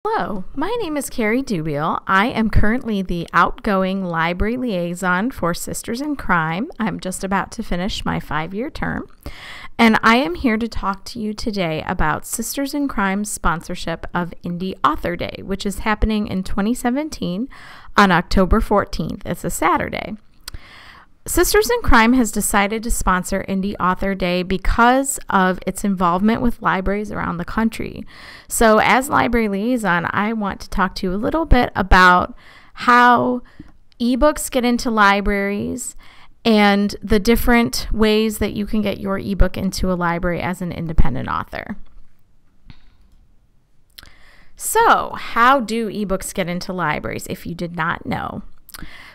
Hello, my name is Carrie Dubiel. I am currently the outgoing library liaison for Sisters in Crime. I'm just about to finish my 5-year term, and I am here to talk to you today about Sisters in Crime's sponsorship of Indie Author Day, which is happening in 2017 on October 14th. It's a Saturday. Sisters in Crime has decided to sponsor Indie Author Day because of its involvement with libraries around the country. So as library liaison, I want to talk to you a little bit about how ebooks get into libraries and the different ways that you can get your ebook into a library as an independent author. So how do ebooks get into libraries if you did not know?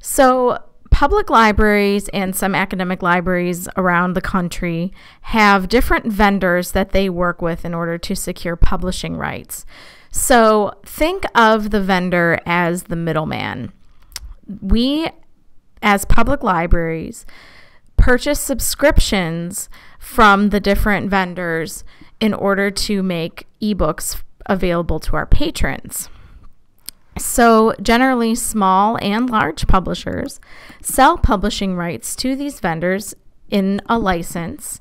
So public libraries and some academic libraries around the country have different vendors that they work with in order to secure publishing rights. So think of the vendor as the middleman. We, as public libraries, purchase subscriptions from the different vendors in order to make ebooks available to our patrons. So generally, small and large publishers sell publishing rights to these vendors in a license,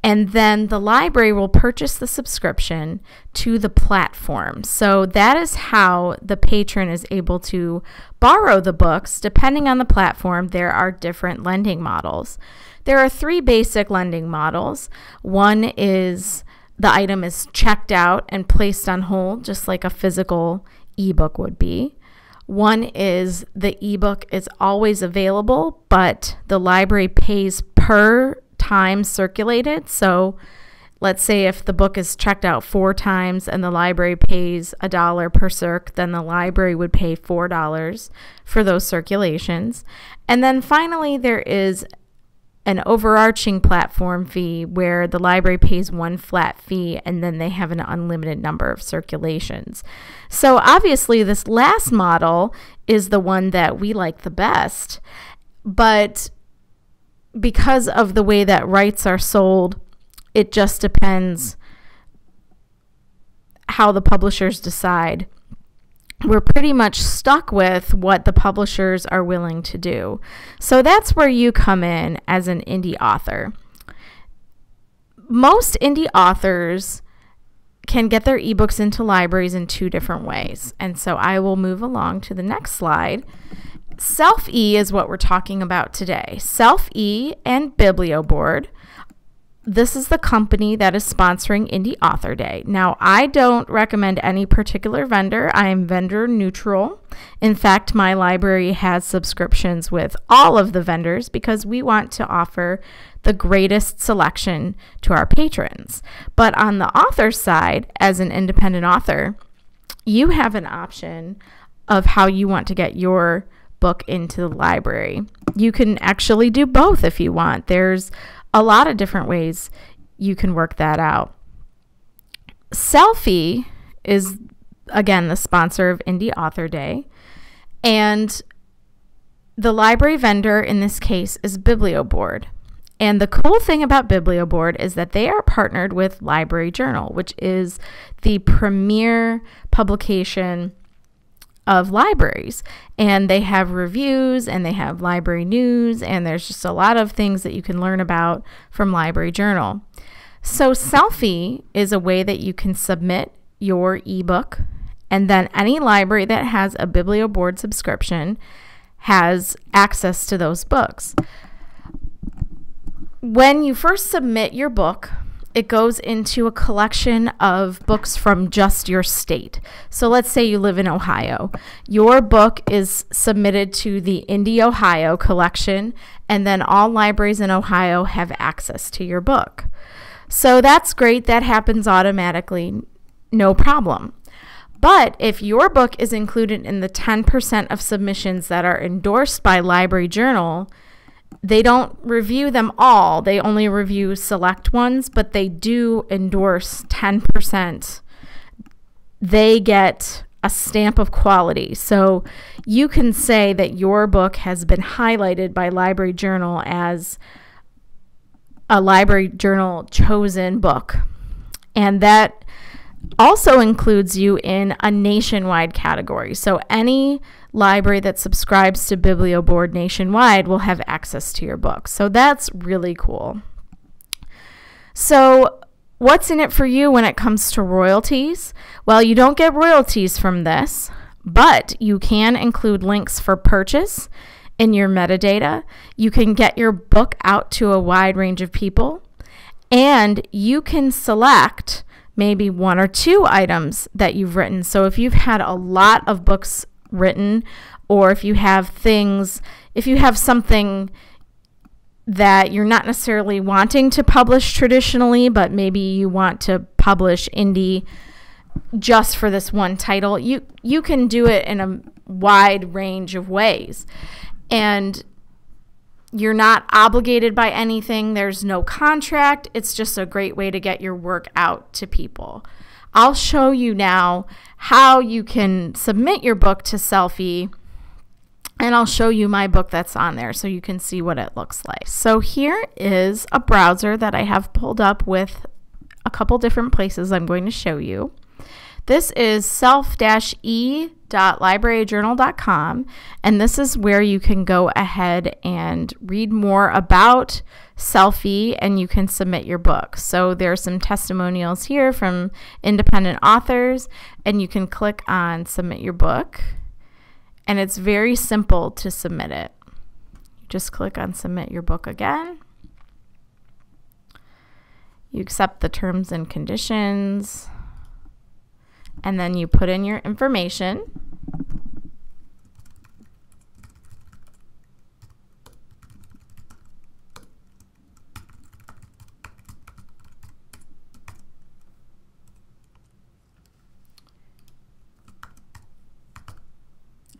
and then the library will purchase the subscription to the platform. So that is how the patron is able to borrow the books. Depending on the platform, there are different lending models. There are 3 basic lending models. One is the item is checked out and placed on hold, just like a physical ebook would be. One is the ebook is always available, but the library pays per time circulated. So let's say if the book is checked out 4 times and the library pays $1 per circ, then the library would pay $4 for those circulations. And then finally, there is an overarching platform fee where the library pays one flat fee and then they have an unlimited number of circulations. So obviously this last model is the one that we like the best, but because of the way that rights are sold, it just depends how the publishers decide. We're pretty much stuck with what the publishers are willing to do. So that's where you come in as an indie author. Most indie authors can get their ebooks into libraries in 2 different ways. And so I will move along to the next slide. Self-E is what we're talking about today. Self-E and Biblioboard. This is the company that is sponsoring Indie Author Day. Now, I don't recommend any particular vendor. I am vendor neutral. In fact, my library has subscriptions with all of the vendors because we want to offer the greatest selection to our patrons. But on the author side, as an independent author, you have an option of how you want to get your book into the library. You can actually do both if you want. There's a lot of different ways you can work that out. Selfie is, again, the sponsor of Indie Author Day, and the library vendor in this case is Biblioboard. And the cool thing about Biblioboard is that they are partnered with Library Journal, which is the premier publication of libraries, and they have reviews and they have library news, and there's just a lot of things that you can learn about from Library Journal. So Selfie is a way that you can submit your ebook, and then any library that has a Biblioboard subscription has access to those books. When you first submit your book, it goes into a collection of books from just your state. So let's say you live in Ohio. Your book is submitted to the Indie Ohio collection, and then all libraries in Ohio have access to your book. So that's great. That happens automatically, no problem. But if your book is included in the 10% of submissions that are endorsed by Library Journal, they don't review them all. They only review select ones, but they do endorse 10%. They get a stamp of quality. So you can say that your book has been highlighted by Library Journal as a Library Journal chosen book. And that also includes you in a nationwide category. So any library that subscribes to Biblioboard nationwide will have access to your book. So that's really cool. So what's in it for you when it comes to royalties? Well, you don't get royalties from this, but you can include links for purchase in your metadata. You can get your book out to a wide range of people, and you can select maybe 1 or 2 items that you've written. So if you've had a lot of books written, or if you have something that you're not necessarily wanting to publish traditionally, but maybe you want to publish indie just for this one title, you can do it in a wide range of ways. And you're not obligated by anything. There's no contract. It's just a great way to get your work out to people. I'll show you now how you can submit your book to Selfie, and I'll show you my book that's on there so you can see what it looks like. So here is a browser that I have pulled up with a couple different places I'm going to show you. This is self-e.libraryjournal.com, and this is where you can go ahead and read more about Selfie, and you can submit your book. So there's some testimonials here from independent authors, and you can click on Submit Your Book, and it's very simple to submit it. You just click on Submit Your Book again. You accept the terms and conditions, and then you put in your information.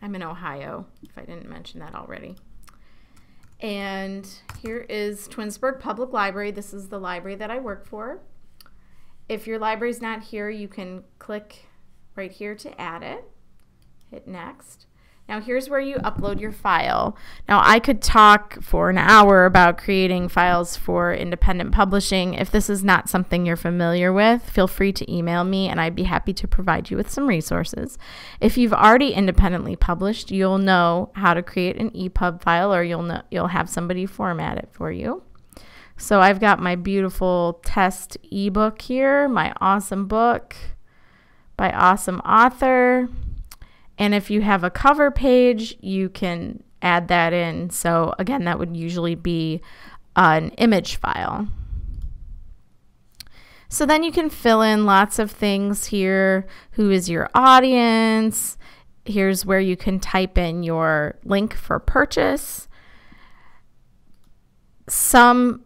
I'm in Ohio, if I didn't mention that already. And here is Twinsburg Public Library. This is the library that I work for. If your library's not here, you can click right here to add it. Hit next. Now here's where you upload your file. Now I could talk for an hour about creating files for independent publishing. If this is not something you're familiar with, feel free to email me and I'd be happy to provide you with some resources. If you've already independently published, you'll know how to create an EPUB file, or you'll have somebody format it for you. So I've got my beautiful test ebook here, my awesome book by awesome author. And if you have a cover page, you can add that in. So again, that would usually be an image file. So then you can fill in lots of things here. Who is your audience? Here's where you can type in your link for purchase. Some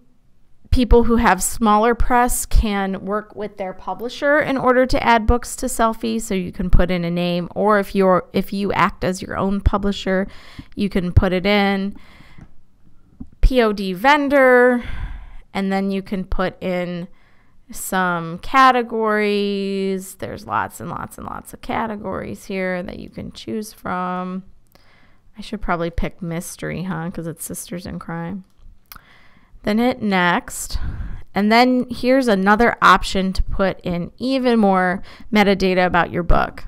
people who have smaller press can work with their publisher in order to add books to Selfie, so you can put in a name, or if you act as your own publisher, you can put it in. POD vendor, and then you can put in some categories. There's lots and lots and lots of categories here that you can choose from. I should probably pick mystery, because it's sisters in crime. Then hit next, and then here's another option to put in even more metadata about your book.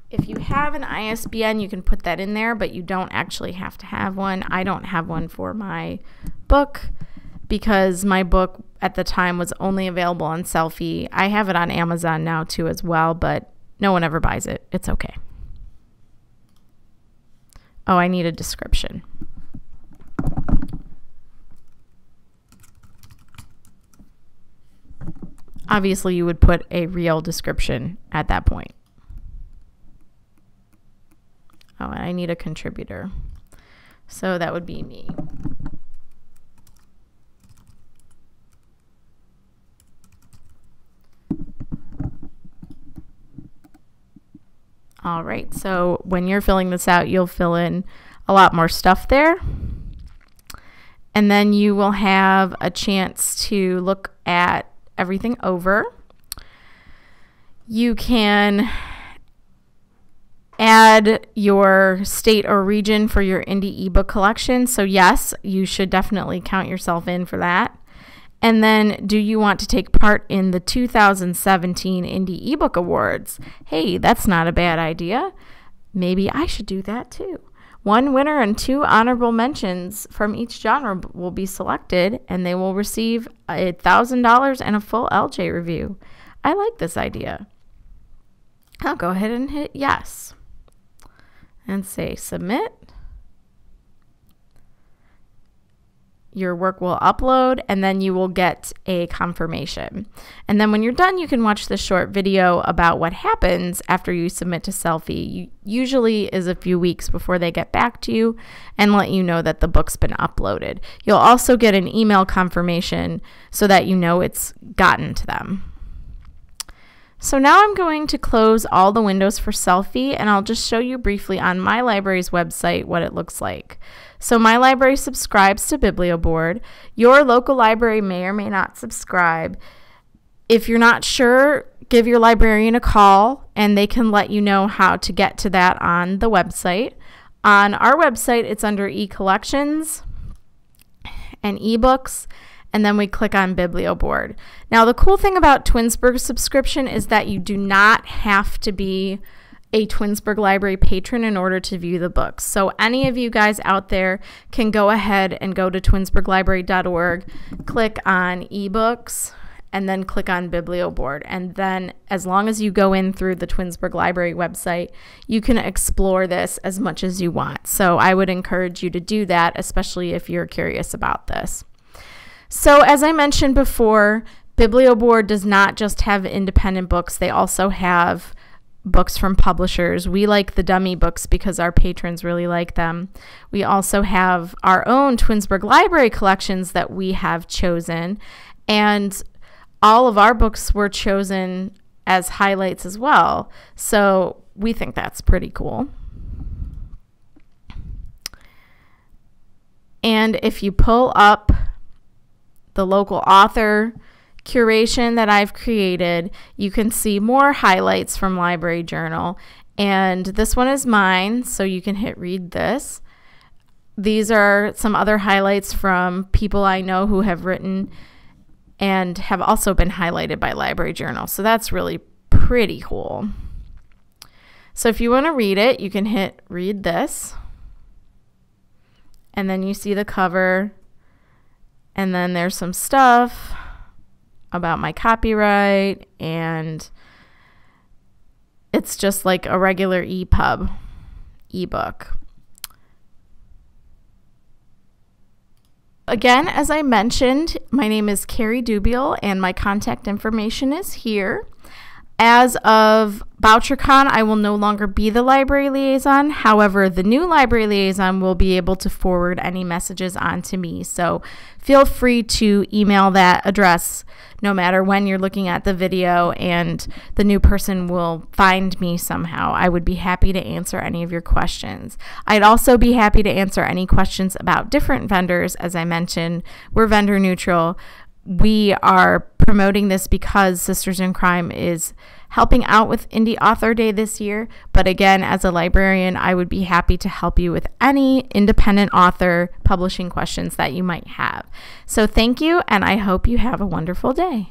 If you have an ISBN, you can put that in there, but you don't actually have to have one. I don't have one for my book because my book at the time was only available on Selfie. I have it on Amazon now too as well, but no one ever buys it. It's okay. Oh, I need a description. Obviously, you would put a real description at that point. Oh, and I need a contributor. So that would be me. All right, so when you're filling this out, you'll fill in a lot more stuff there. And then you will have a chance to look at everything over. You can add your state or region for your indie ebook collection. So yes, you should definitely count yourself in for that. And then, do you want to take part in the 2017 Indie Ebook Awards? Hey, that's not a bad idea. Maybe I should do that too. One winner and 2 honorable mentions from each genre will be selected, and they will receive $1,000 and a full LJ review. I like this idea. I'll go ahead and hit yes and say submit. Your work will upload, and then you will get a confirmation. And then when you're done, you can watch the short video about what happens after you submit to Selfie. Usually is a few weeks before they get back to you and let you know that the book's been uploaded. You'll also get an email confirmation so that you know it's gotten to them. So now I'm going to close all the windows for Selfie, and I'll just show you briefly on my library's website what it looks like. So my library subscribes to Biblioboard. Your local library may or may not subscribe. If you're not sure, give your librarian a call, and they can let you know how to get to that on the website. On our website, it's under e-collections and ebooks, and then we click on Biblioboard. Now, the cool thing about Twinsburg subscription is that you do not have to be a Twinsburg Library patron in order to view the books. So any of you guys out there can go ahead and go to twinsburglibrary.org, click on ebooks, and then click on Biblioboard. And then as long as you go in through the Twinsburg Library website, you can explore this as much as you want. So I would encourage you to do that, especially if you're curious about this. So as I mentioned before, Biblioboard does not just have independent books. They also have books from publishers. We like the dummy books because our patrons really like them. We also have our own Twinsburg Library collections that we have chosen, and all of our books were chosen as highlights as well. So we think that's pretty cool. And if you pull up the local author curation that I've created, you can see more highlights from Library Journal. And this one is mine, so you can hit read this. These are some other highlights from people I know who have written and have also been highlighted by Library Journal. So that's really pretty cool. So if you want to read it, you can hit read this. And then you see the cover. And then there's some stuff about my copyright, and it's just like a regular EPUB ebook. Again, as I mentioned, my name is Carrie Dubiel, and my contact information is here. As of BoucherCon, I will no longer be the library liaison. However, the new library liaison will be able to forward any messages on to me. So feel free to email that address no matter when you're looking at the video, and the new person will find me somehow. I would be happy to answer any of your questions. I'd also be happy to answer any questions about different vendors. As I mentioned, we're vendor neutral. We are promoting this because Sisters in Crime is helping out with Indie Author Day this year. But again, as a librarian, I would be happy to help you with any independent author publishing questions that you might have. So thank you, and I hope you have a wonderful day.